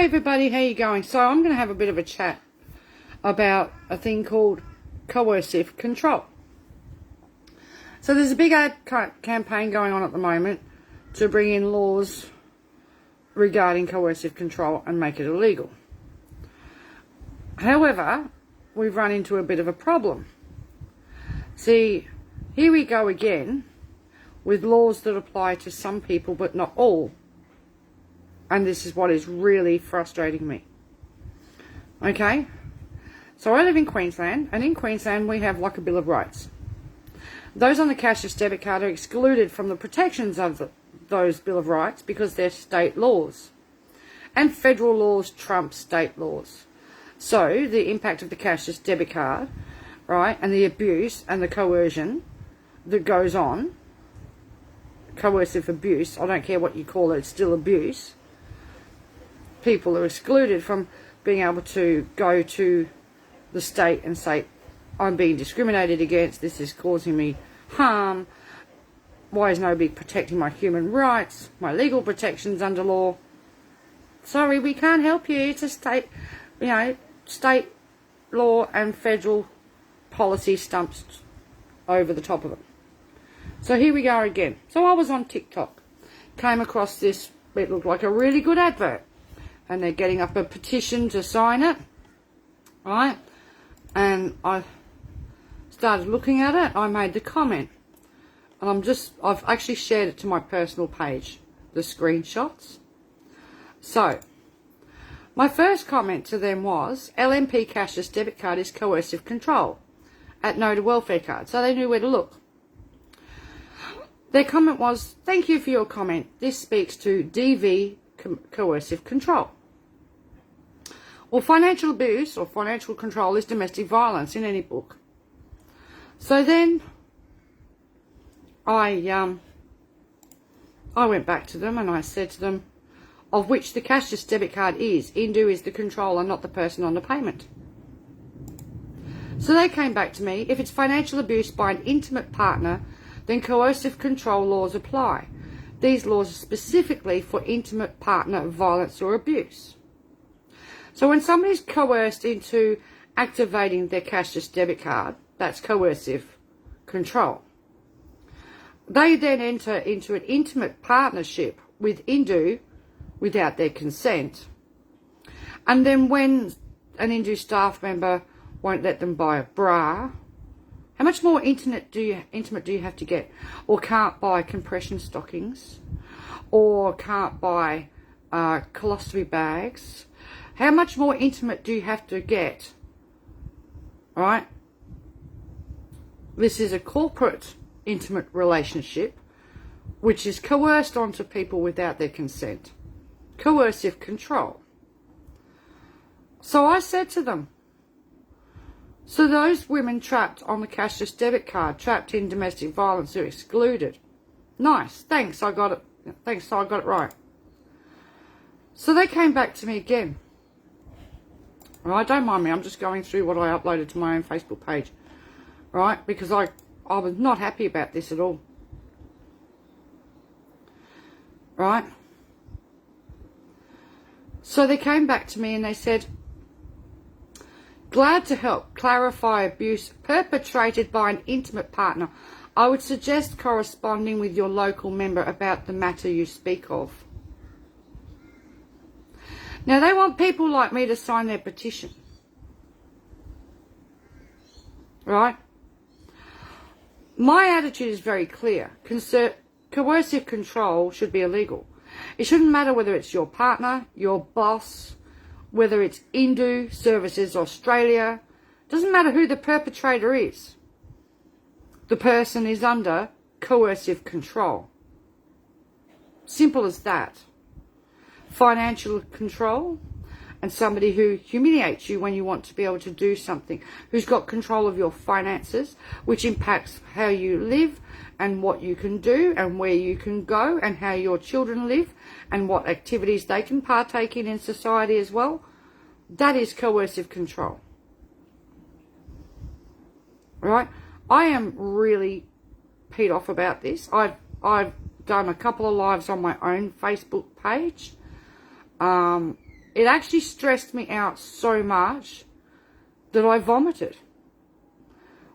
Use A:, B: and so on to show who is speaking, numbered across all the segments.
A: Hey everybody, how you going? So I'm going to have a bit of a chat about a thing called coercive control. So there's a big ad campaign going on at the moment to bring in laws regarding coercive control and make it illegal. However, we've run into a bit of a problem. See, here we go again with laws that apply to some people but not all. And this is what is really frustrating me. Okay? So I live in Queensland, and in Queensland we have like a Bill of Rights. Those on the cashless debit card are excluded from the protections of those Bill of Rights because they're state laws. And federal laws trump state laws. So the impact of the cashless debit card, right, and the abuse and the coercion that goes on, coercive abuse, I don't care what you call it, it's still abuse. People are excluded from being able to go to the state and say, I'm being discriminated against, this is causing me harm, why is nobody protecting my human rights, my legal protections under law? Sorry, we can't help you, it's a state, state law and federal policy stumps over the top of it. So here we go again. So I was on TikTok, came across this, it looked like a really good advert. And they're getting up a petition to sign it, right? And I started looking at it. I made the comment, and I've actually shared it to my personal page, the screenshots. So, my first comment to them was, LNP cashless debit card is coercive control at no to welfare card. So they knew where to look. Their comment was, thank you for your comment. This speaks to DV coercive control. Well, financial abuse or financial control is domestic violence in any book. So then I went back to them and I said to them, of which the cashless debit card is. Indu is the controller, not the person on the payment. So they came back to me, if it's financial abuse by an intimate partner, then coercive control laws apply. These laws are specifically for intimate partner violence or abuse. So when somebody's coerced into activating their cashless debit card, that's coercive control. They then enter into an intimate partnership with Indu without their consent. And then when an Indu staff member won't let them buy a bra, how much more intimate do you have to get? Or can't buy compression stockings? Or can't buy colostomy bags? How much more intimate do you have to get? Right? This is a corporate intimate relationship which is coerced onto people without their consent. Coercive control. So I said to them, so those women trapped on the cashless debit card, trapped in domestic violence, are excluded. Nice, thanks, I got it. Thanks, I got it right. So they came back to me again. Right, don't mind me, I'm just going through what I uploaded to my own Facebook page. Right, because I was not happy about this at all. Right. So they came back to me and they said, glad to help clarify abuse perpetrated by an intimate partner. I would suggest corresponding with your local member about the matter you speak of. Now they want people like me to sign their petition. Right? My attitude is very clear. Coercive control should be illegal. It shouldn't matter whether it's your partner, your boss, whether it's Indu Services Australia. Doesn't matter who the perpetrator is. The person is under coercive control. Simple as that. Financial control and somebody who humiliates you when you want to be able to do something, who's got control of your finances, which impacts how you live and what you can do and where you can go and how your children live and what activities they can partake in society as well. That is coercive control. Right? I am really peed off about this. I've done a couple of lives on my own Facebook page. it actually stressed me out so much that I vomited,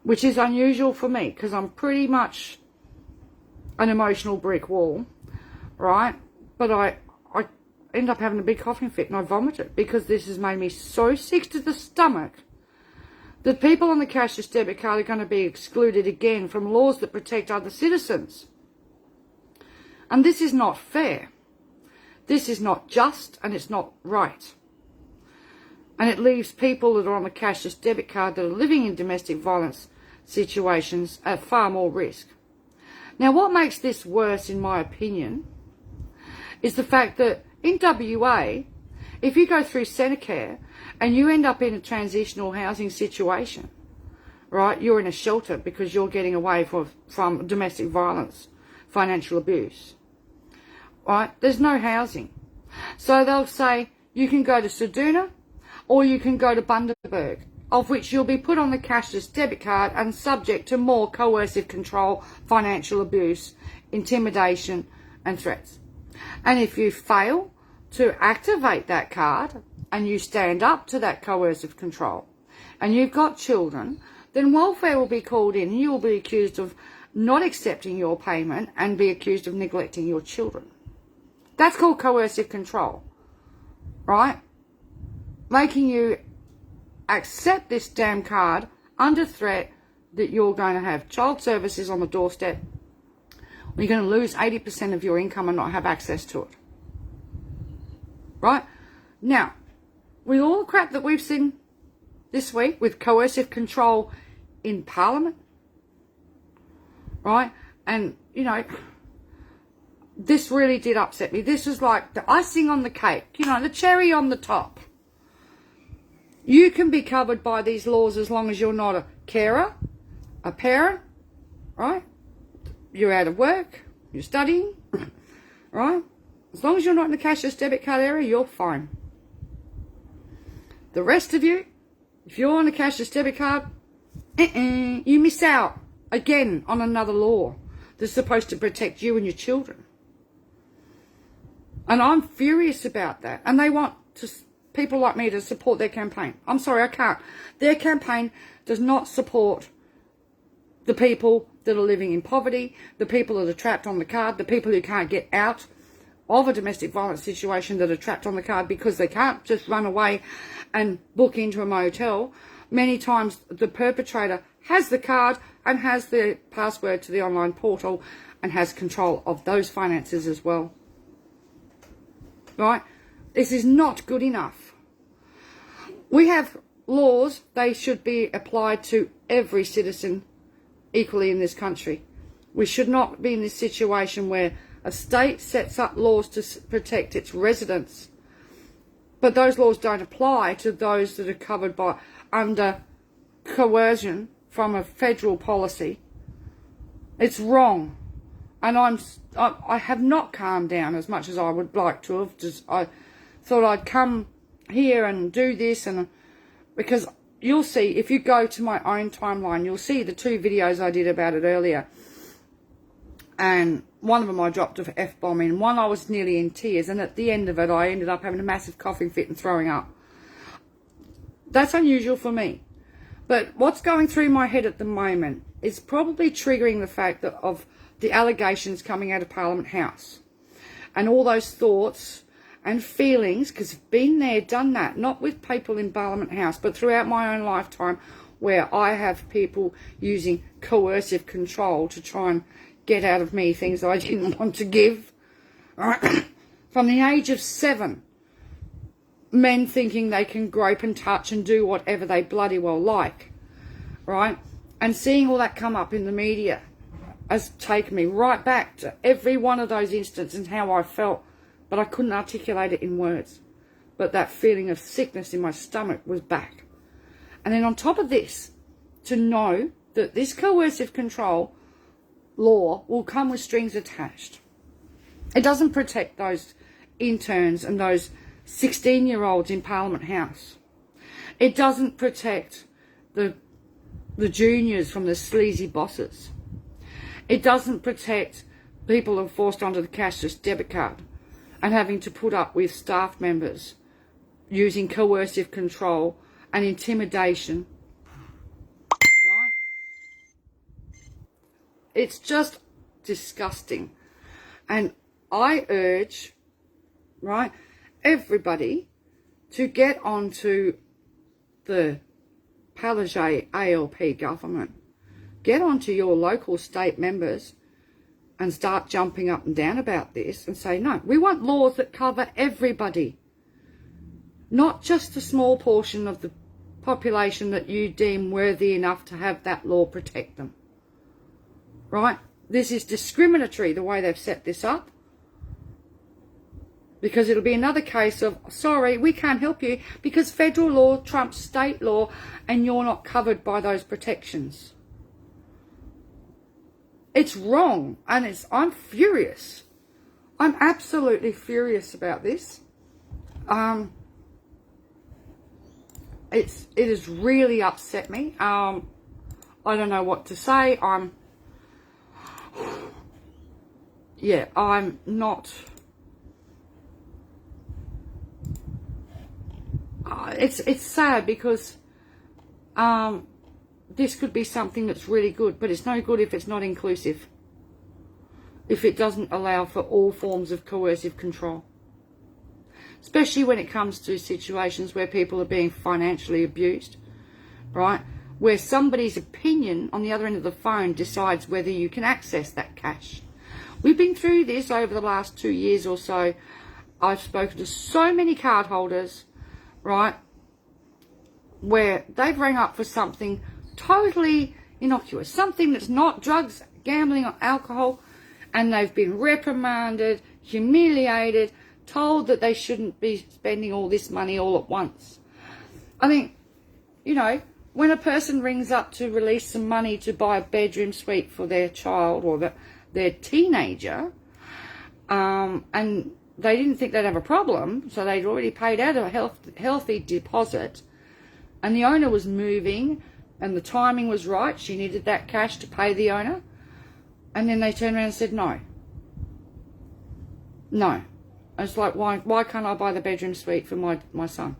A: which is unusual for me because I'm pretty much an emotional brick wall, right? But I end up having a big coughing fit and I vomited because this has made me so sick to the stomach that people on the cashless debit card are going to be excluded again from laws that protect other citizens. And this is not fair. This is not just, and it's not right. And it leaves people that are on the cashless debit card that are living in domestic violence situations at far more risk. Now, what makes this worse, in my opinion, is the fact that in WA, if you go through Centacare and you end up in a transitional housing situation, right, you're in a shelter because you're getting away from domestic violence, financial abuse, right, there's no housing. So they'll say you can go to Ceduna or you can go to Bundaberg, of which you'll be put on the cashless debit card and subject to more coercive control, financial abuse, intimidation and threats. And if you fail to activate that card and you stand up to that coercive control and you've got children, then welfare will be called in and you will be accused of not accepting your payment and be accused of neglecting your children. That's called coercive control, right? Making you accept this damn card under threat that you're going to have child services on the doorstep, or you're going to lose 80% of your income and not have access to it. Right? Now, with all the crap that we've seen this week with coercive control in Parliament, right? And, you know, this really did upset me. This was like the icing on the cake, you know, the cherry on the top. You can be covered by these laws as long as you're not a carer, a parent, right? You're out of work, you're studying, right? As long as you're not in the cashless debit card area, you're fine. The rest of you, if you're on a cashless debit card, you miss out again on another law that's supposed to protect you and your children. And I'm furious about that. And they want people like me to support their campaign. I'm sorry, I can't. Their campaign does not support the people that are living in poverty, the people that are trapped on the card, the people who can't get out of a domestic violence situation that are trapped on the card because they can't just run away and book into a motel. Many times the perpetrator has the card and has the password to the online portal and has control of those finances as well. Right? This is not good enough. We have laws, they should be applied to every citizen equally in this country. We should not be in this situation where a state sets up laws to protect its residents, but those laws don't apply to those that are covered by under coercion from a federal policy. It's wrong, and I have not calmed down as much as I would like to have. I thought I'd come here and do this, and because you'll see if you go to my own timeline, you'll see the 2 videos I did about it earlier. And one of them I dropped an F-bomb in. One I was nearly in tears. And at the end of it, I ended up having a massive coughing fit and throwing up. That's unusual for me. But what's going through my head at the moment is probably triggering the fact that of the allegations coming out of Parliament House. And all those thoughts and feelings, because I've been there, done that. Not with people in Parliament House, but throughout my own lifetime where I have people using coercive control to try and get out of me things that I didn't want to give. Right? From the age of 7, men thinking they can grope and touch and do whatever they bloody well like, right? And seeing all that come up in the media has taken me right back to every one of those instances and how I felt, but I couldn't articulate it in words. But that feeling of sickness in my stomach was back. And then on top of this, to know that this coercive control law will come with strings attached. It doesn't protect those interns and those 16-year-olds in Parliament House. It doesn't protect the juniors from the sleazy bosses. It doesn't protect people who are forced onto the cashless debit card and having to put up with staff members using coercive control and intimidation, right? It's just disgusting. And I urge, right, everybody to get onto the Palaszczuk ALP government. Get onto your local state members and start jumping up and down about this and say, no, we want laws that cover everybody. Not just a small portion of the population that you deem worthy enough to have that law protect them. Right? This is discriminatory, the way they've set this up. Because it'll be another case of, sorry, we can't help you because federal law trumps state law and you're not covered by those protections. It's wrong, and I'm furious. I'm absolutely furious about this. It has really upset me. I don't know what to say. I'm not. It's sad because this could be something that's really good, but it's no good if it's not inclusive. If it doesn't allow for all forms of coercive control. Especially when it comes to situations where people are being financially abused, right? Where somebody's opinion on the other end of the phone decides whether you can access that cash. We've been through this over the last 2 years or so. I've spoken to so many card holders, right, where they've rang up for something totally innocuous, something that's not drugs, gambling or alcohol, and they've been reprimanded, humiliated, told that they shouldn't be spending all this money all at once. I mean, you know, when a person rings up to release some money to buy a bedroom suite for their child or their teenager, and they didn't think they'd have a problem, so they'd already paid out a healthy deposit, and the owner was moving, and the timing was right, she needed that cash to pay the owner, and then they turned around and said no. No. It's like, why can't I buy the bedroom suite for my son?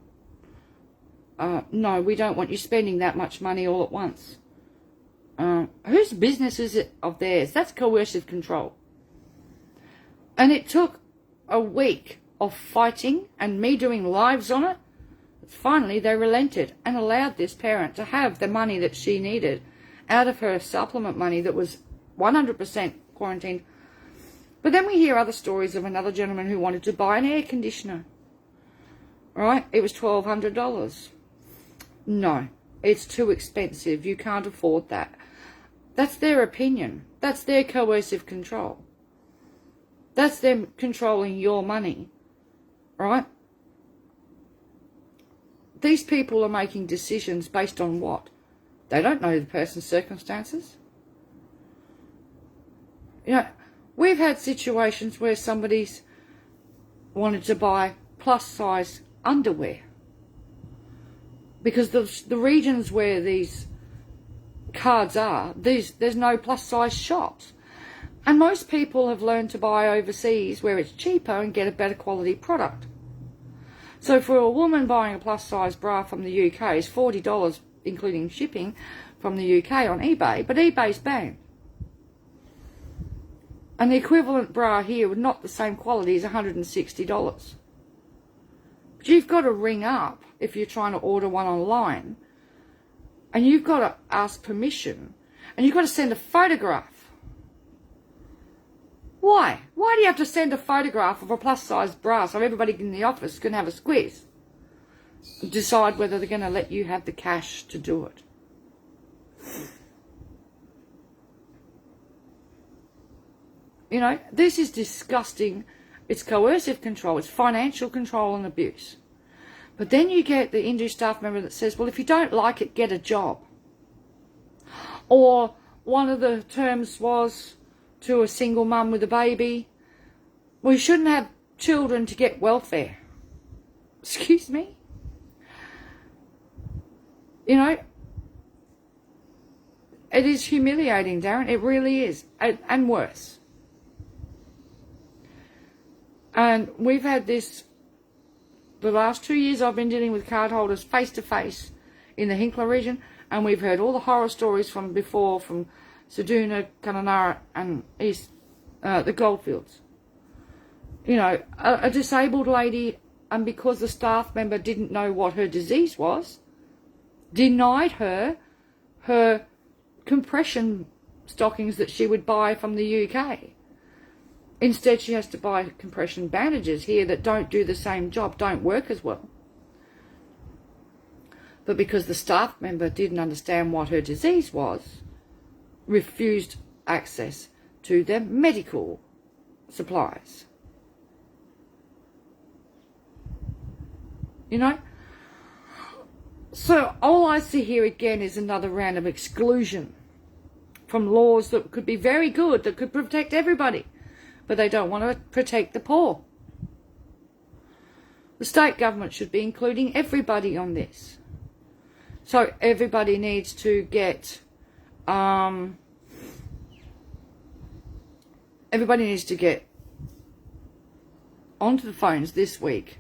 A: No, we don't want you spending that much money all at once. Whose business is it of theirs? That's coercive control. And it took a week of fighting and me doing lives on it. Finally, they relented and allowed this parent to have the money that she needed out of her supplement money that was 100% quarantined. But then we hear other stories of another gentleman who wanted to buy an air conditioner. Right? It was $1,200. No, it's too expensive. You can't afford that. That's their opinion. That's their coercive control. That's them controlling your money. Right? These people are making decisions based on what? They don't know the person's circumstances. You know, we've had situations where somebody's wanted to buy plus-size underwear because the regions where these cards are, there's no plus-size shops. And most people have learned to buy overseas where it's cheaper and get a better quality product. So for a woman buying a plus-size bra from the UK is $40, including shipping, from the UK on eBay, but eBay's banned. And the equivalent bra here with not the same quality is $160. But you've got to ring up if you're trying to order one online. And you've got to ask permission. And you've got to send a photograph. Why? Why do you have to send a photograph of a plus-size bra so everybody in the office can have a squeeze? Decide whether they're going to let you have the cash to do it. You know, this is disgusting. It's coercive control. It's financial control and abuse. But then you get the industry staff member that says, well, if you don't like it, get a job. Or one of the terms was to a single mum with a baby, well, you shouldn't have children to get welfare. Excuse me? You know, it is humiliating, Darren. It really is. And worse. And we've had this the last 2 years I've been dealing with card holders face to face in the Hinkler region, and we've heard all the horror stories from before, from Seduna, Kununurra and East, the goldfields. You know, a disabled lady, and because the staff member didn't know what her disease was, denied her compression stockings that she would buy from the UK. Instead, she has to buy compression bandages here that don't do the same job, don't work as well. But because the staff member didn't understand what her disease was, refused access to their medical supplies. You know? So all I see here again is another round of exclusion from laws that could be very good, that could protect everybody, but they don't want to protect the poor. The state government should be including everybody on this. So everybody needs to get, onto the phones this week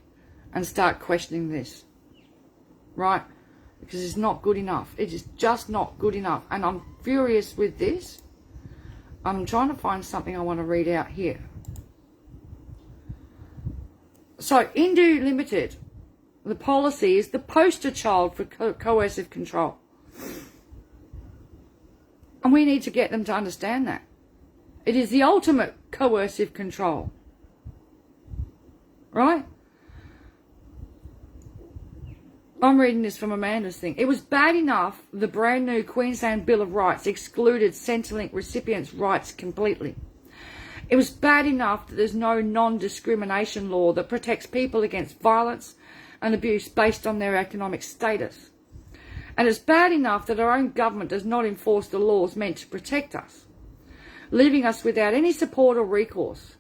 A: and start questioning this, right? Because it's not good enough. It is just not good enough. And I'm furious with this. I'm trying to find something I want to read out here. So, Indu Limited, the policy is the poster child for coercive control. And we need to get them to understand that. It is the ultimate coercive control. Right? I'm reading this from Amanda's thing. It was bad enough the brand new Queensland Bill of Rights excluded Centrelink recipients' rights completely. It was bad enough that there's no non-discrimination law that protects people against violence and abuse based on their economic status. And it's bad enough that our own government does not enforce the laws meant to protect us, leaving us without any support or recourse.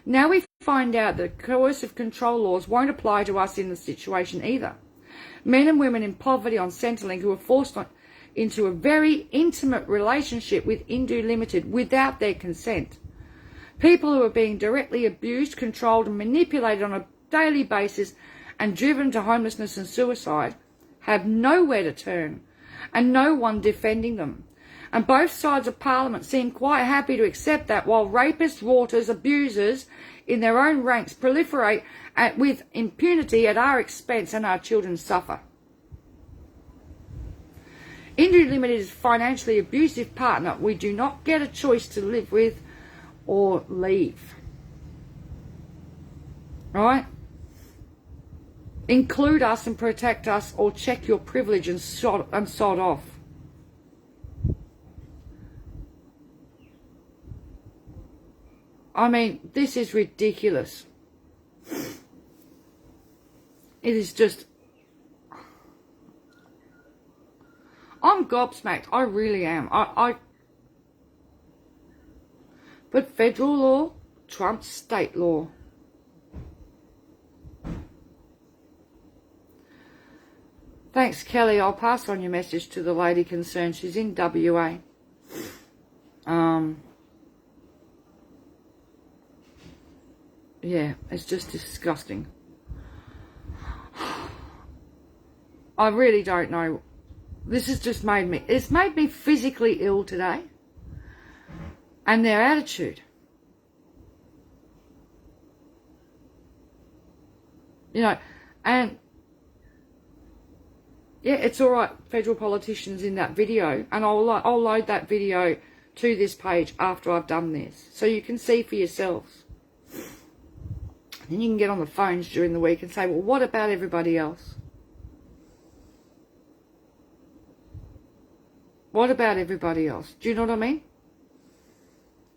A: Now we find out that coercive control laws won't apply to us in this situation either. Men and women in poverty on Centrelink who are forced into a very intimate relationship with Indu Limited without their consent. People who are being directly abused, controlled and manipulated on a daily basis and driven to homelessness and suicide have nowhere to turn and no one defending them. And both sides of Parliament seem quite happy to accept that, while rapists, rauters, abusers in their own ranks proliferate with impunity at our expense and our children suffer. Indu Limited is a financially abusive partner we do not get a choice to live with or leave. Right? Include us and protect us, or check your privilege and sod off. I mean, this is ridiculous. It is just... I'm gobsmacked. I really am. But federal law trumps state law. Thanks, Kelly. I'll pass on your message to the lady concerned. She's in WA. Yeah, it's just disgusting. I really don't know. This has just it's made me physically ill today. And their attitude. You know, and yeah, it's all right, federal politicians in that video, and I'll load that video to this page after I've done this, so you can see for yourselves. Then you can get on the phones during the week and say, well, what about everybody else? What about everybody else? Do you know what I mean?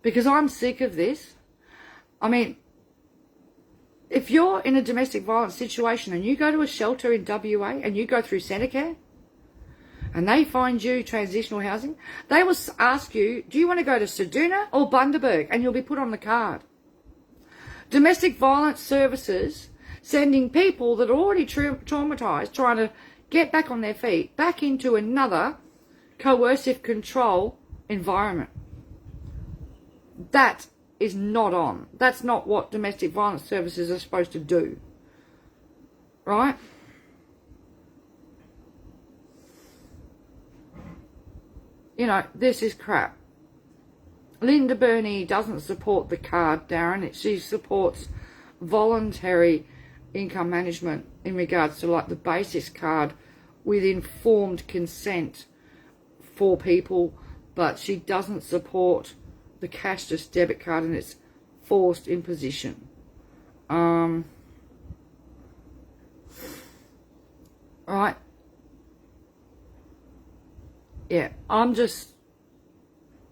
A: Because I'm sick of this. I mean, if you're in a domestic violence situation and you go to a shelter in WA and you go through Centrecare and they find you transitional housing, they will ask you, do you want to go to Seduna or Bundaberg? And you'll be put on the card. Domestic violence services sending people that are already traumatised, trying to get back on their feet, back into another coercive control environment. That is not on. That's not what domestic violence services are supposed to do. right? You know, this is crap. Linda Burney doesn't support the card, Darren. She supports voluntary income management in regards to like the basics card with informed consent for people, but she doesn't support the cashless debit card and its forced imposition. Right? Yeah,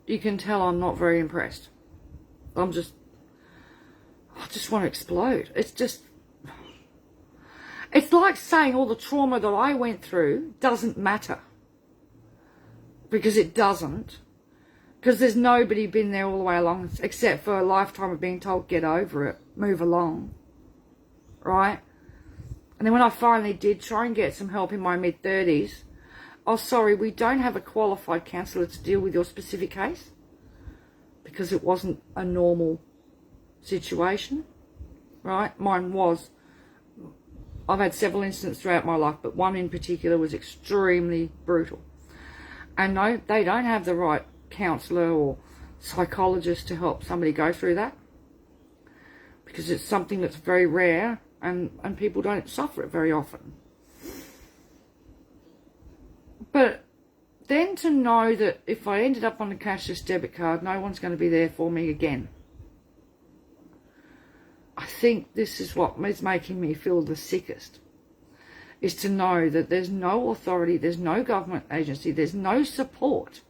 A: you can tell I'm not very impressed. I just want to explode. It's like saying all the trauma that I went through doesn't matter. Because it doesn't. Because there's nobody been there all the way along except for a lifetime of being told, get over it, move along. Right? And then when I finally did try and get some help in my mid-30s, oh, sorry, we don't have a qualified counsellor to deal with your specific case because it wasn't a normal situation, right? Mine was. I've had several incidents throughout my life, but one in particular was extremely brutal. And no, they don't have the right counsellor or psychologist to help somebody go through that because it's something that's very rare and people don't suffer it very often. But then to know that if I ended up on a cashless debit card, no one's going to be there for me again. I think this is what is making me feel the sickest, is to know that there's no authority, there's no government agency, there's no support.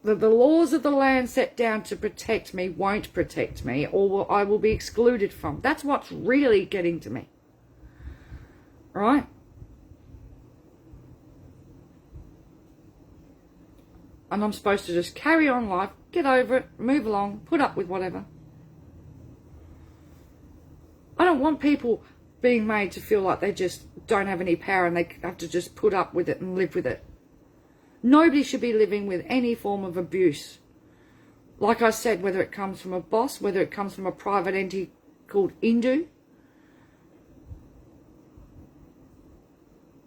A: That the laws of the land set down to protect me won't protect me, or I will be excluded from. That's what's really getting to me. Right? And I'm supposed to just carry on life, get over it, move along, put up with whatever. I don't want people being made to feel like they just don't have any power and they have to just put up with it and live with it. Nobody should be living with any form of abuse. Like I said, whether it comes from a boss, whether it comes from a private entity called Indu,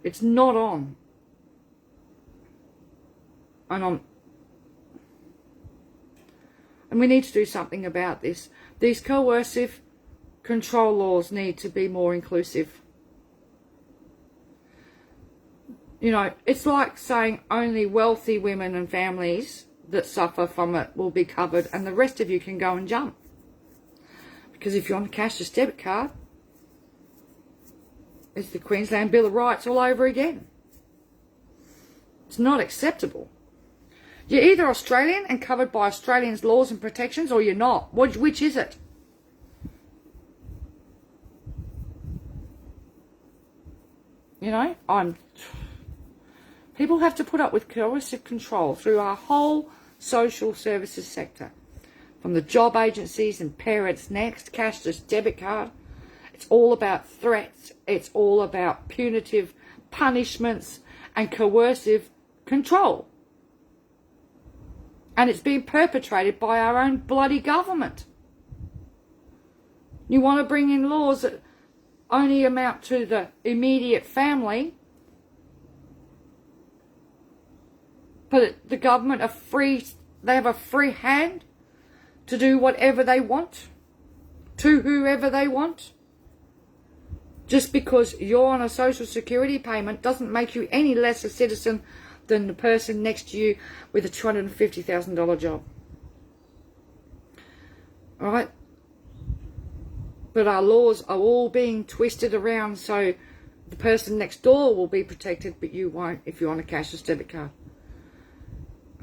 A: it's not on. And we need to do something about this. These coercive control laws need to be more inclusive. You know, it's like saying only wealthy women and families that suffer from it will be covered and the rest of you can go and jump. Because if you're on a cashless debit card, it's the Queensland Bill of Rights all over again. It's not acceptable. You're either Australian and covered by Australians' laws and protections, or you're not. Which is it? You know, people have to put up with coercive control through our whole social services sector. From the job agencies and Parents Next, cashless debit card. It's all about threats. It's all about punitive punishments and coercive control. And it's being perpetrated by our own bloody government. You want to bring in laws that only amount to the immediate family, but the government they have a free hand to do whatever they want, to whoever they want. Just because you're on a social security payment doesn't make you any less a citizen than the person next to you with a $250,000 job. All right? But our laws are all being twisted around so the person next door will be protected, but you won't if you're on a cashless debit card.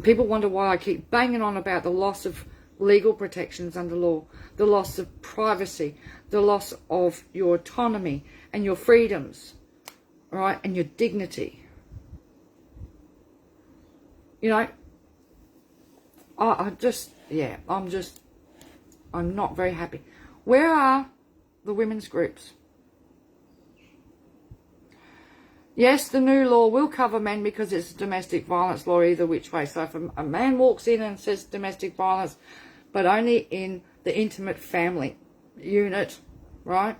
A: People wonder why I keep banging on about the loss of legal protections under law, the loss of privacy, the loss of your autonomy and your freedoms, all right, and your dignity. You know, I'm not very happy. Where are the women's groups? Yes, the new law will cover men because it's a domestic violence law either which way. So if a man walks in and says domestic violence, but only in the intimate family unit, right?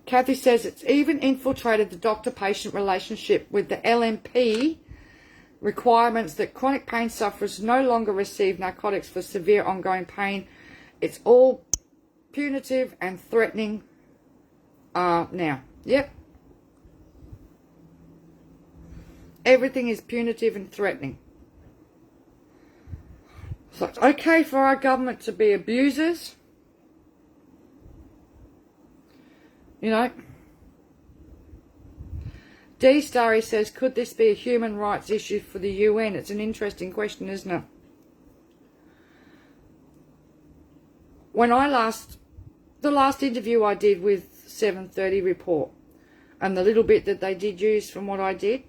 A: Kathy says it's even infiltrated the doctor-patient relationship with the LMP requirements that chronic pain sufferers no longer receive narcotics for severe ongoing pain. It's all punitive and threatening now. Yep. Everything is punitive and threatening. So it's okay for our government to be abusers. You know. D. Starry says, could this be a human rights issue for the UN? It's an interesting question, isn't it? When the last interview I did with 730 Report, and the little bit that they did use from what I did,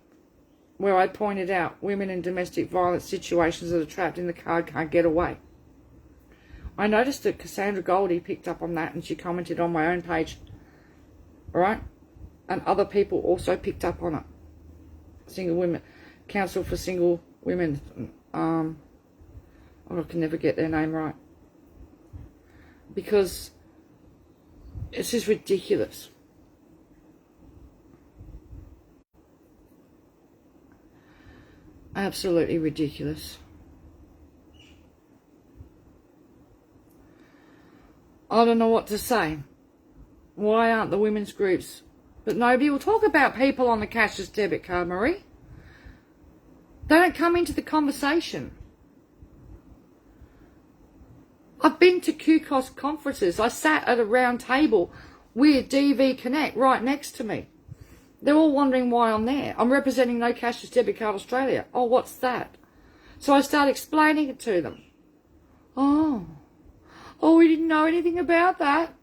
A: where I pointed out women in domestic violence situations that are trapped in the car can't get away. I noticed that Cassandra Goldie picked up on that and she commented on my own page. Alright? And other people also picked up on it. Single Women, Council for Single Women. I can never get their name right. Because it's just ridiculous. Absolutely ridiculous. I don't know what to say. Why aren't the women's groups? But nobody will talk about people on the cashless debit card, Marie. They don't come into the conversation. I've been to QCOS conferences. I sat at a round table with DV Connect right next to me. They're all wondering why I'm there. I'm representing No Cashless Debit Card Australia. Oh, what's that? So I start explaining it to them. Oh, we didn't know anything about that.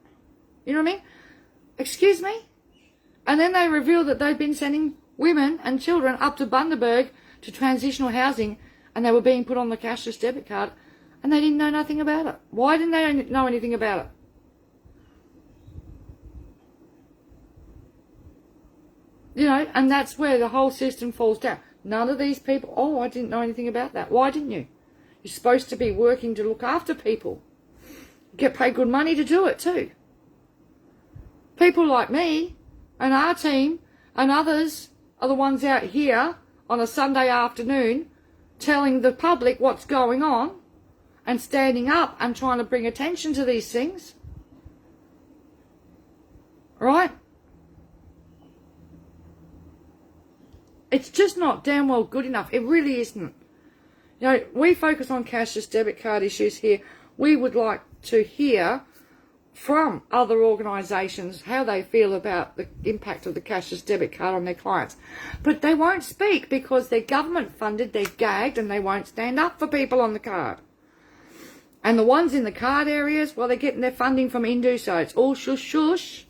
A: You know what I mean? Excuse me? And then they reveal that they've been sending women and children up to Bundaberg to transitional housing, and they were being put on the cashless debit card, and they didn't know nothing about it. Why didn't they know anything about it? You know, and that's where the whole system falls down. None of these people, oh, I didn't know anything about that. Why didn't you? You're supposed to be working to look after people. You get paid good money to do it too. People like me and our team and others are the ones out here on a Sunday afternoon telling the public what's going on and standing up and trying to bring attention to these things. Right? It's just not damn well good enough. It really isn't. You know, we focus on cashless debit card issues here. We would like to hear from other organisations how they feel about the impact of the cashless debit card on their clients. But they won't speak because they're government funded, they're gagged, and they won't stand up for people on the card. And the ones in the card areas, well, they're getting their funding from Indu, so it's all shush shush.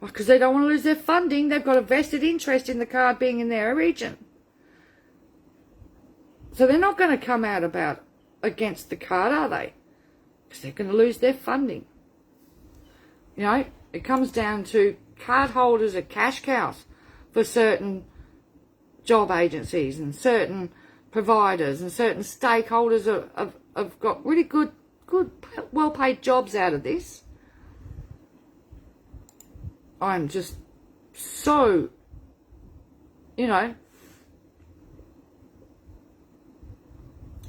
A: Because they don't want to lose their funding. They've got a vested interest in the card being in their region. So they're not going to come out against the card, are they? Because they're going to lose their funding. You know, it comes down to card holders are cash cows for certain job agencies and certain providers, and certain stakeholders have got really good, well-paid jobs out of this. I'm just so, you know,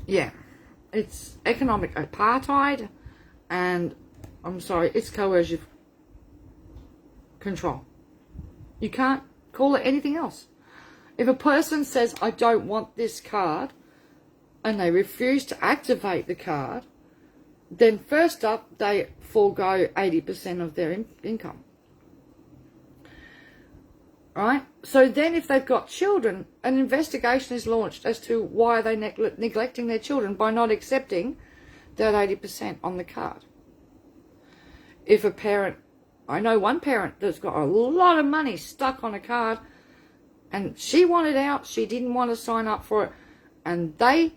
A: yeah, it's economic apartheid, and I'm sorry, it's coercive control. You can't call it anything else. If a person says, I don't want this card, and they refuse to activate the card, then first up, they forego 80% of their income. Right? So then if they've got children, an investigation is launched as to why are they neglecting their children by not accepting that 80% on the card. If a parent, I know one parent that's got a lot of money stuck on a card, and she wanted out, she didn't want to sign up for it, and they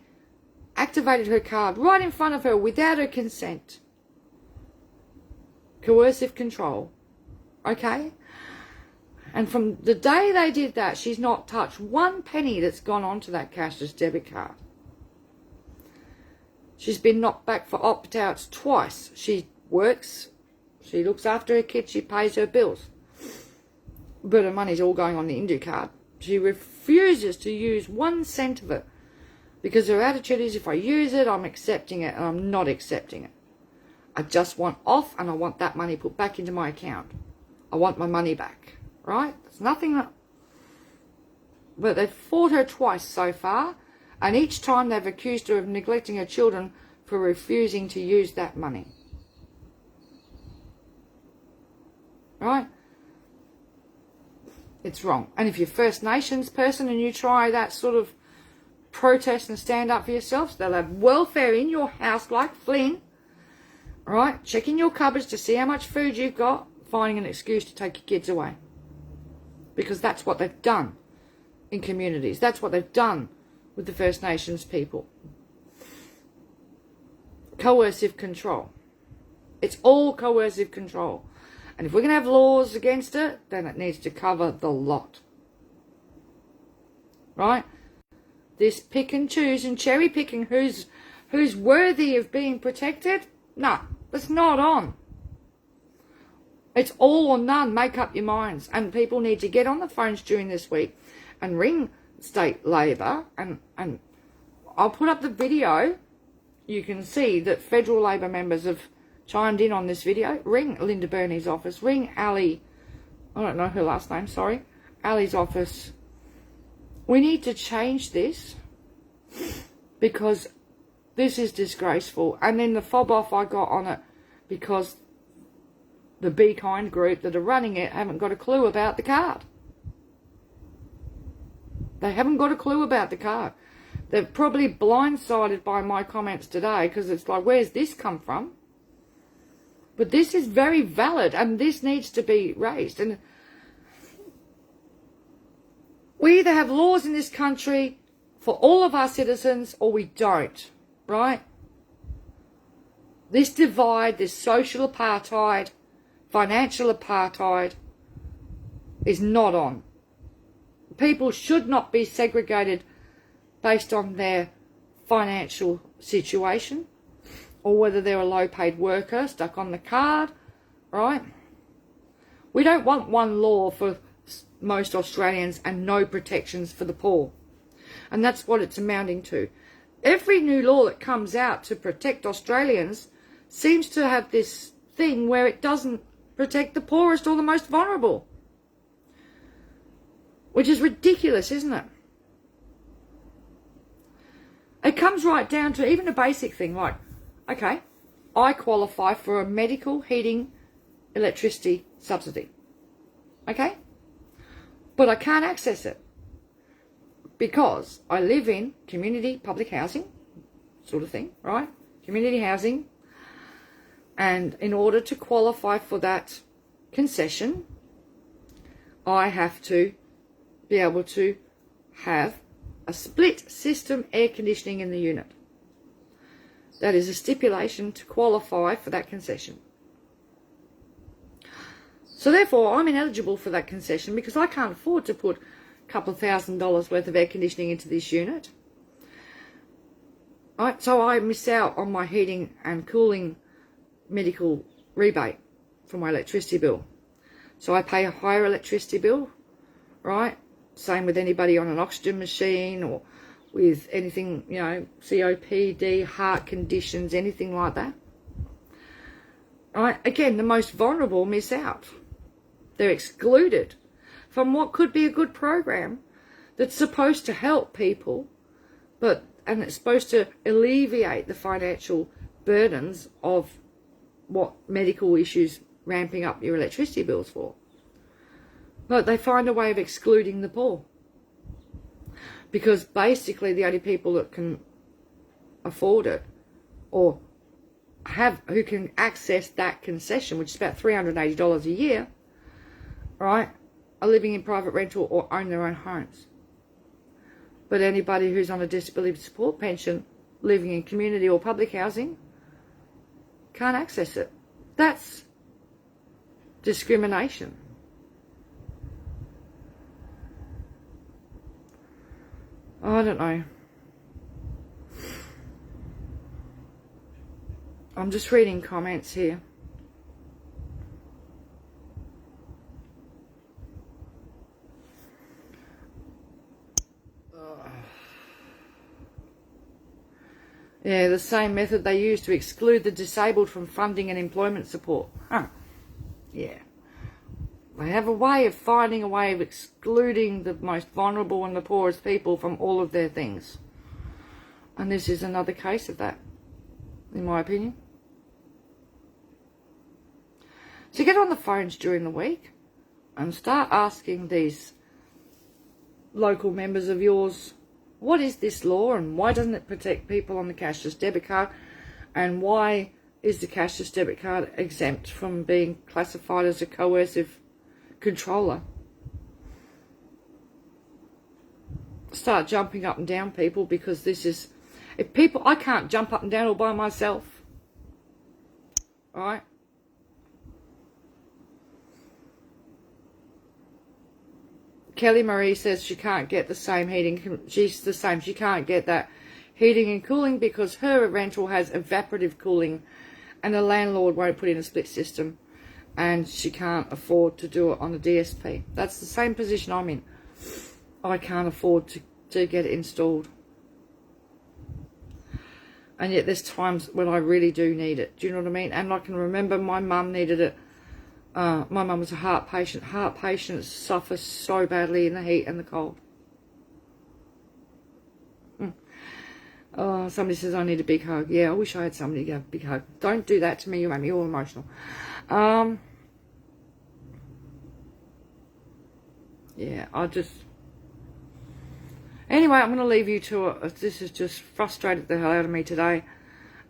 A: activated her card right in front of her without her consent. Coercive control. Okay? And from the day they did that, she's not touched one penny that's gone onto that cashless debit card. She's been knocked back for opt-outs twice. She works She looks after her kids. She pays her bills. But her money's all going on the Indu card. She refuses to use 1 cent of it. Because her attitude is, if I use it, I'm accepting it, and I'm not accepting it. I just want off, and I want that money put back into my account. I want my money back, right? There's nothing that... But they've fought her twice so far, and each time they've accused her of neglecting her children for refusing to use that money. Right? It's wrong. And if you're First Nations person and you try that sort of protest and stand up for yourselves, they'll have welfare in your house like Flynn, right? Checking your cupboards to see how much food you've got, finding an excuse to take your kids away. Because that's what they've done in communities. That's what they've done with the First Nations people. Coercive control. It's all coercive control. And if we're going to have laws against it, then it needs to cover the lot. Right? This pick and choose and cherry picking who's worthy of being protected, no, that's not on. It's all or none. Make up your minds. And people need to get on the phones during this week and ring state Labor. And I'll put up the video. You can see that federal Labor members have chimed in on this video. Ring Linda Burney's office. Ring Ali. I don't know her last name, sorry. Ali's office. We need to change this because this is disgraceful. And then the fob off I got on it because the Be Kind group that are running it haven't got a clue about the card. They haven't got a clue about the card. They're probably blindsided by my comments today because it's like, where's this come from? But this is very valid and this needs to be raised. And we either have laws in this country for all of our citizens or we don't, right? This divide, this social apartheid, financial apartheid is not on. People should not be segregated based on their financial situation or whether they're a low-paid worker stuck on the card, right? We don't want one law for most Australians and no protections for the poor. And that's what it's amounting to. Every new law that comes out to protect Australians seems to have this thing where it doesn't protect the poorest or the most vulnerable. Which is ridiculous, isn't it? It comes right down to even a basic thing like, okay, I qualify for a medical heating electricity subsidy. Okay? But I can't access it because I live in community public housing sort of thing, right? Community housing. And in order to qualify for that concession, I have to be able to have a split system air conditioning in the unit. That is a stipulation to qualify for that concession. So therefore, I'm ineligible for that concession because I can't afford to put a couple of $1,000s worth of air conditioning into this unit. Right, so I miss out on my heating and cooling medical rebate for my electricity bill. So I pay a higher electricity bill, right? Same with anybody on an oxygen machine or with anything, you know, COPD, heart conditions, anything like that. Right? Again, the most vulnerable miss out. They're excluded from what could be a good program that's supposed to help people, and it's supposed to alleviate the financial burdens of what medical issues ramping up your electricity bills for. But they find a way of excluding the poor. Because basically the only people that can afford it or who can access that concession, which is about $380 a year, right, are living in private rental or own their own homes. But anybody who's on a disability support pension, living in community or public housing, can't access it. That's discrimination. I don't know. I'm just reading comments here. Yeah, the same method they use to exclude the disabled from funding and employment support. Huh. Yeah. They have a way of finding a way of excluding the most vulnerable and the poorest people from all of their things. And this is another case of that, in my opinion. So get on the phones during the week and start asking these local members of yours, what is this law and why doesn't it protect people on the cashless debit card, and why is the cashless debit card exempt from being classified as a coercive controller? Start jumping up and down, people, because this is, if people, I can't jump up and down all by myself, right? Kelly Marie says she can't get the same heating. She's the same. She can't get that heating and cooling because her rental has evaporative cooling and the landlord won't put in a split system and she can't afford to do it on a DSP. That's the same position I'm in. I can't afford to get it installed. And yet there's times when I really do need it. Do you know what I mean? And I can remember my mum needed it. My mum was a heart patient. Heart patients suffer so badly in the heat and the cold. Oh, somebody says I need a big hug. Yeah, I wish I had somebody to give a big hug. Don't do that to me. You make me all emotional. Yeah, I just... Anyway, I'm going to leave you to it. This has just frustrated the hell out of me today.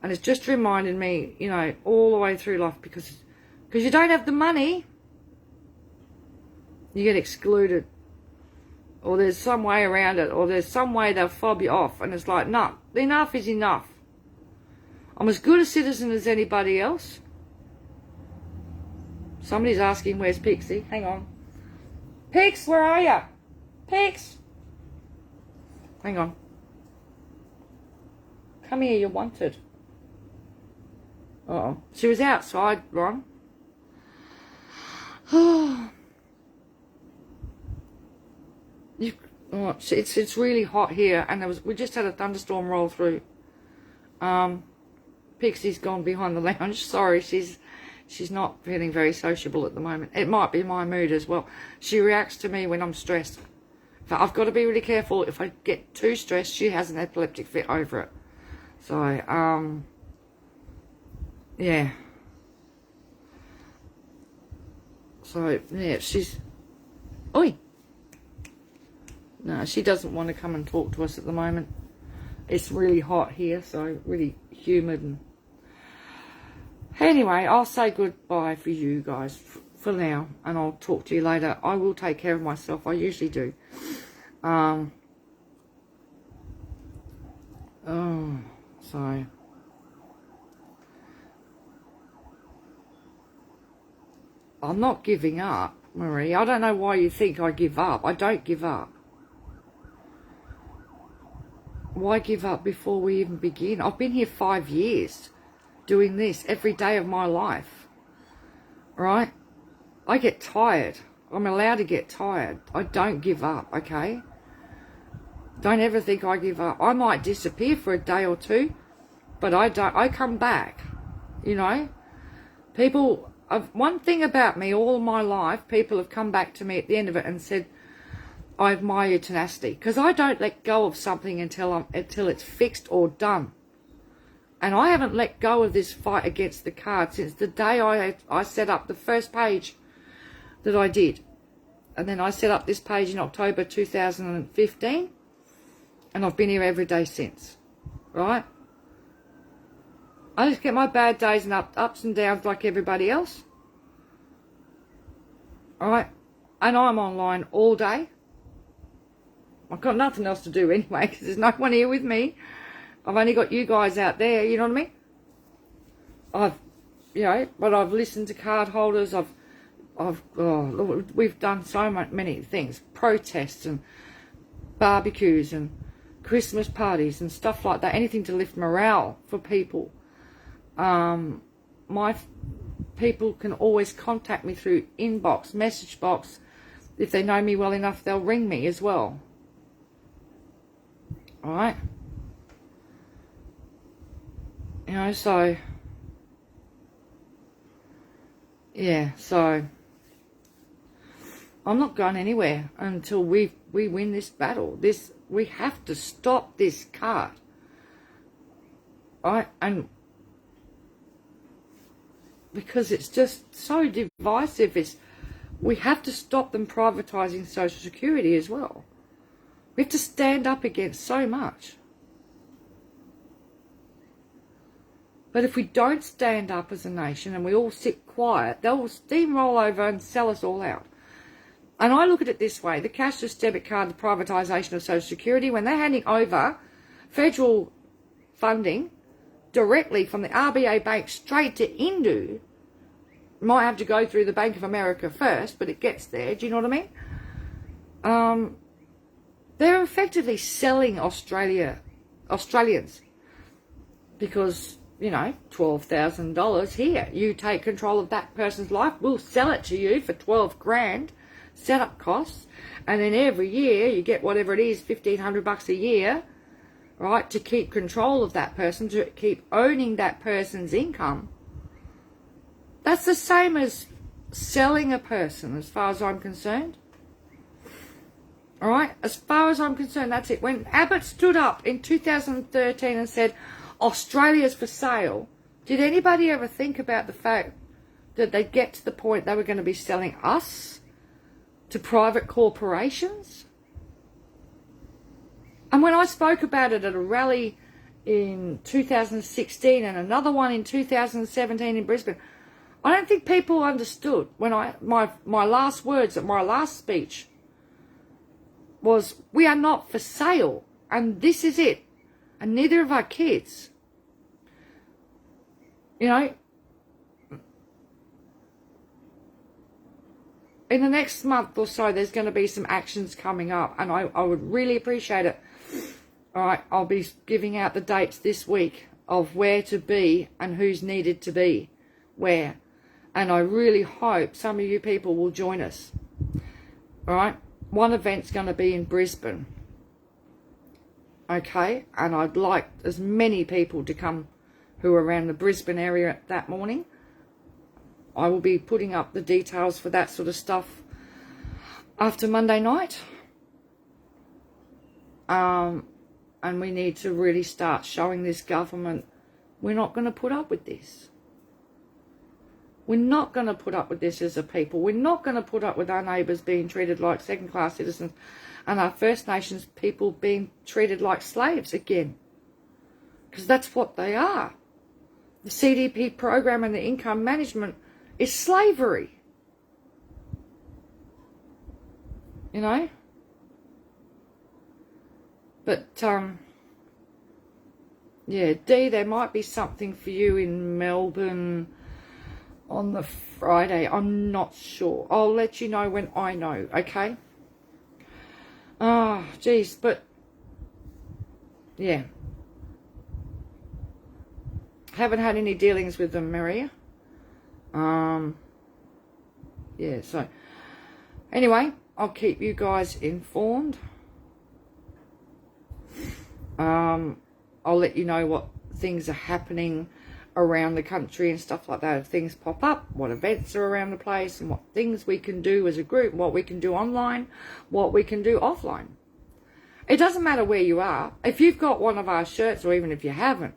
A: And it's just reminded me, you know, all the way through life, because you don't have the money, you get excluded. Or there's some way around it. Or there's some way they'll fob you off. And it's like, no, enough is enough. I'm as good a citizen as anybody else. Somebody's asking, where's Pixie? Hang on. Pix, where are you? Pix. Hang on. Come here, you're wanted. Uh-oh. She was outside, Ron. Oh, it's really hot here, and we just had a thunderstorm roll through. Pixie's gone behind the lounge. Sorry, she's not feeling very sociable at the moment. It might be my mood as well. She reacts to me when I'm stressed. But I've got to be really careful. If I get too stressed, she has an epileptic fit over it. So, yeah. So, yeah, she's... Oi! No, she doesn't want to come and talk to us at the moment. It's really hot here, so really humid. And anyway, I'll say goodbye for you guys for now, and I'll talk to you later. I will take care of myself. I usually do. So... I'm not giving up, Marie. I don't know why you think I give up. I don't give up. Why give up before we even begin? I've been here 5 years doing this every day of my life. Right? I get tired. I'm allowed to get tired. I don't give up, okay? Don't ever think I give up. I might disappear for a day or two, but I don't. I come back, you know? People... One thing about me all my life, people have come back to me at the end of it and said, I admire your tenacity. Because I don't let go of something until it's fixed or done. And I haven't let go of this fight against the card since the day I set up the first page that I did. And then I set up this page in October 2015. And I've been here every day since. Right? I just get my bad days and ups and downs like everybody else. Alright? And I'm online all day. I've got nothing else to do anyway, because there's no one here with me. I've only got you guys out there, you know what I mean? But I've listened to card holders. We've done so many things. Protests and barbecues and Christmas parties and stuff like that. Anything to lift morale for people. My people can always contact me through inbox, message box. If they know me well enough, they'll ring me as well. Alright? You know, so yeah, so I'm not going anywhere until we win this battle. We have to stop this cart. Right? And because it's just so divisive, we have to stop them privatising Social Security as well. We have to stand up against so much. But if we don't stand up as a nation and we all sit quiet, they'll steamroll over and sell us all out. And I look at it this way: the cashless debit card, the privatisation of Social Security, when they're handing over federal funding directly from the RBA bank straight to Indu, might have to go through the Bank of America first, but it gets there. Do you know what I mean? They're effectively selling Australians, because, you know, $12,000 here. You take control of that person's life, we'll sell it to you for 12 grand, setup costs, and then every year you get whatever it is, $1,500 a year, right, to keep control of that person, to keep owning that person's income. That's the same as selling a person, as far as I'm concerned. All right, as far as I'm concerned, that's it. When Abbott stood up in 2013 and said, Australia's for sale, did anybody ever think about the fact that they'd get to the point they were going to be selling us to private corporations? And when I spoke about it at a rally in 2016 and another one in 2017 in Brisbane, I don't think people understood when my last words at my last speech was, we are not for sale, and this is it, and neither of our kids. You know, in the next month or so, there's going to be some actions coming up, and I would really appreciate it. All right, I'll be giving out the dates this week of where to be and who's needed to be where. And I really hope some of you people will join us. All right, one event's going to be in Brisbane. Okay, and I'd like as many people to come who are around the Brisbane area that morning. I will be putting up the details for that sort of stuff after Monday night. And we need to really start showing this government we're not going to put up with this. We're not going to put up with this as a people. We're not going to put up with our neighbours being treated like second-class citizens and our First Nations people being treated like slaves again. Because that's what they are. The CDP program and the income management is slavery. You know? But, yeah, Dee, there might be something for you in Melbourne on the Friday. I'm not sure. I'll let you know when I know, okay? Oh, geez, but, yeah. Haven't had any dealings with them, Maria. Yeah, so, anyway, I'll keep you guys informed. I'll let you know what things are happening around the country and stuff like that. If things pop up, what events are around the place, and what things we can do as a group, what we can do online, what we can do offline. It doesn't matter where you are. If you've got one of our shirts, or even if you haven't,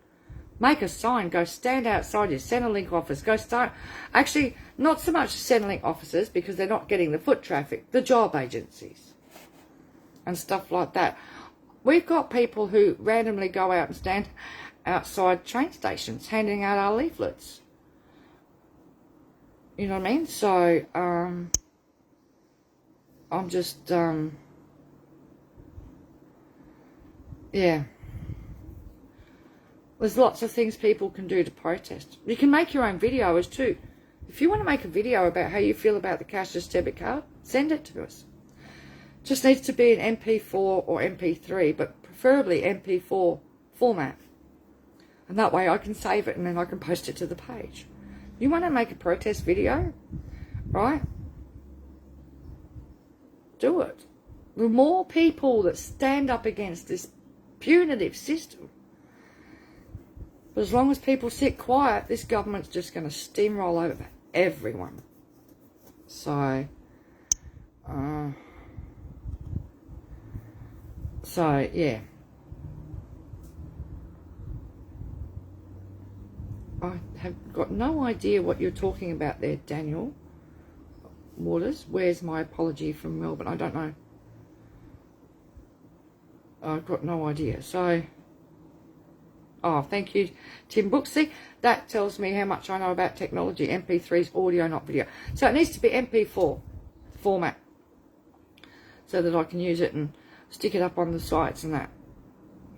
A: make a sign. Go stand outside your Centrelink office. Go start. Actually, not so much Centrelink offices, because they're not getting the foot traffic. The job agencies and stuff like that. We've got people who randomly go out and stand outside train stations handing out our leaflets. You know what I mean? So, I'm just, yeah. There's lots of things people can do to protest. You can make your own videos too. If you want to make a video about how you feel about the cashless debit card, send it to us. Just needs to be an MP4 or MP3, but preferably MP4 format. And that way I can save it and then I can post it to the page. You want to make a protest video, right? Do it. The more people that stand up against this punitive system, But as long as people sit quiet, this government's just going to steamroll over everyone. So, yeah. I have got no idea what you're talking about there, Daniel Waters. Where's my apology from Melbourne? I don't know. I've got no idea. So, oh, thank you, Tim Brooksy. That tells me how much I know about technology. MP3's audio, not video. So it needs to be MP4 format so that I can use it and stick it up on the sites and that.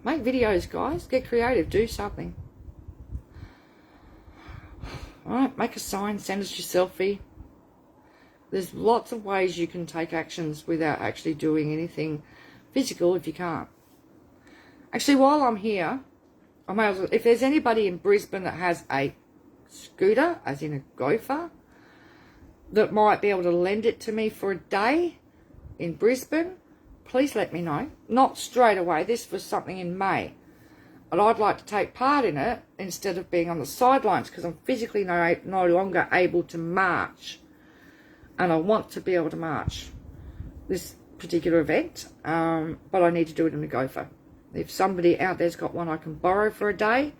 A: Make videos, guys. Get creative. Do something. All right, make a sign. Send us your selfie. There's lots of ways you can take actions without actually doing anything physical if you can't. Actually, while I'm here, I may as well, if there's anybody in Brisbane that has a scooter, as in a gopher, that might be able to lend it to me for a day in Brisbane, please let me know. Not straight away. This was something in May. But I'd like to take part in it instead of being on the sidelines because I'm physically no longer able to march. And I want to be able to march this particular event, but I need to do it in a gopher. If somebody out there's got one I can borrow for a day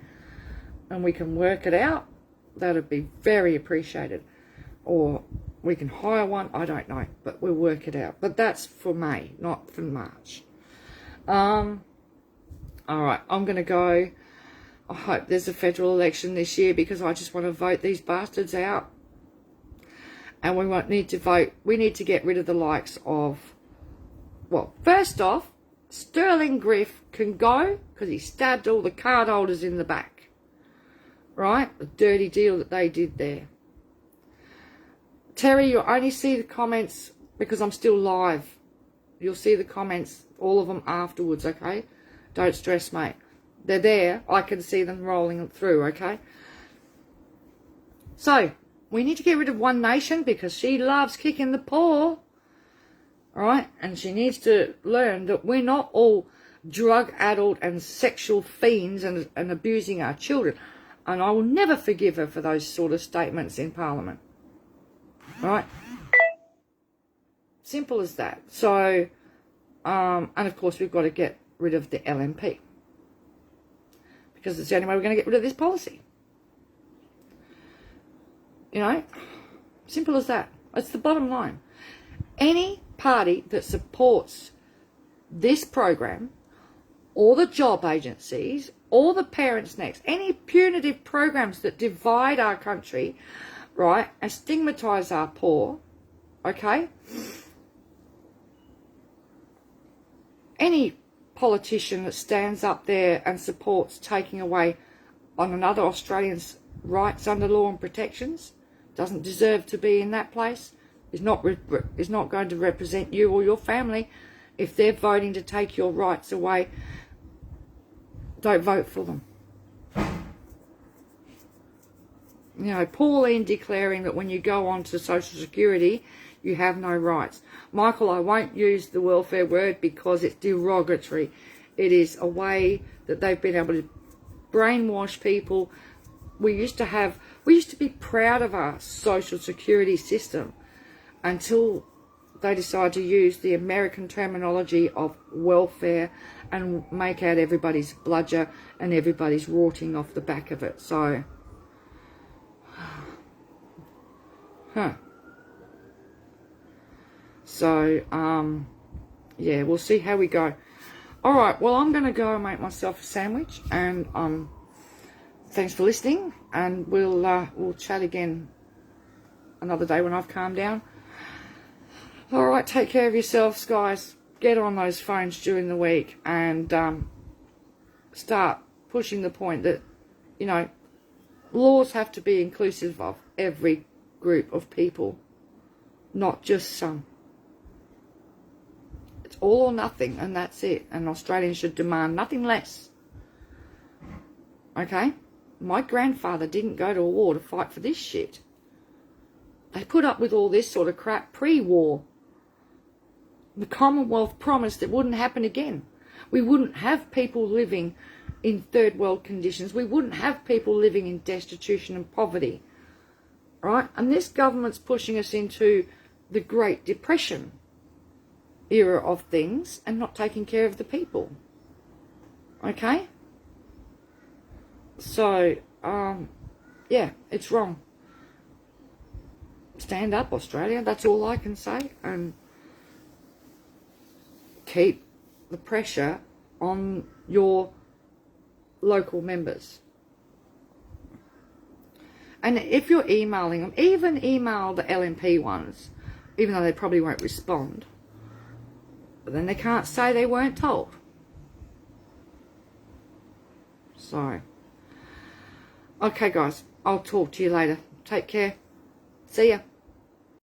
A: and we can work it out, that would be very appreciated. Or we can hire one, I don't know, but we'll work it out. But that's for May, not for March. All right, I'm going to go. I hope there's a federal election this year because I just want to vote these bastards out. And we won't need to vote. We need to get rid of the likes of, well, first off, Sterling Griff can go because he stabbed all the card holders in the back. Right? The dirty deal that they did there. Terry, you'll only see the comments because I'm still live. You'll see the comments, all of them afterwards, okay? Don't stress, mate. They're there. I can see them rolling through, okay? So, we need to get rid of One Nation because she loves kicking the paw. Alright? And she needs to learn that we're not all drug-addled and sexual fiends and abusing our children. And I will never forgive her for those sort of statements in Parliament. Right? Simple as that. So, and of course we've got to get rid of the LNP. Because it's the only way we're going to get rid of this policy. You know? Simple as that. That's the bottom line. Any party that supports this program, or the job agencies, or the Parents Next, any punitive programs that divide our country, right, and stigmatise our poor, okay? Any politician that stands up there and supports taking away on another Australian's rights under law and protections doesn't deserve to be in that place, is not going to represent you or your family. If they're voting to take your rights away, don't vote for them. You know, Pauline declaring that when you go on to Social Security, you have no rights. Michael, I won't use the welfare word because it's derogatory. It is a way that they've been able to brainwash people. We used to be proud of our Social Security system until they decide to use the American terminology of welfare and make out everybody's bludger and everybody's rotting off the back of it. So, So, yeah, we'll see how we go. All right, well, I'm going to go and make myself a sandwich, and thanks for listening, and we'll chat again another day when I've calmed down. All right, take care of yourselves, guys. Get on those phones during the week and start pushing the point that, you know, laws have to be inclusive of every group of people, not just some. It's all or nothing, and that's it. And Australians should demand nothing less. Okay? My grandfather didn't go to a war to fight for this shit. They put up with all this sort of crap pre-war. The Commonwealth promised it wouldn't happen again. We wouldn't have people living in third world conditions. We wouldn't have people living in destitution and poverty, right? And this government's pushing us into the Great Depression era of things and not taking care of the people. Okay? So, yeah, it's wrong. Stand up, Australia. That's all I can say. And keep the pressure on your local members. And if you're emailing them, even email the LNP ones, even though they probably won't respond. But then they can't say they weren't told. So, okay guys, I'll talk to you later. Take care. See ya.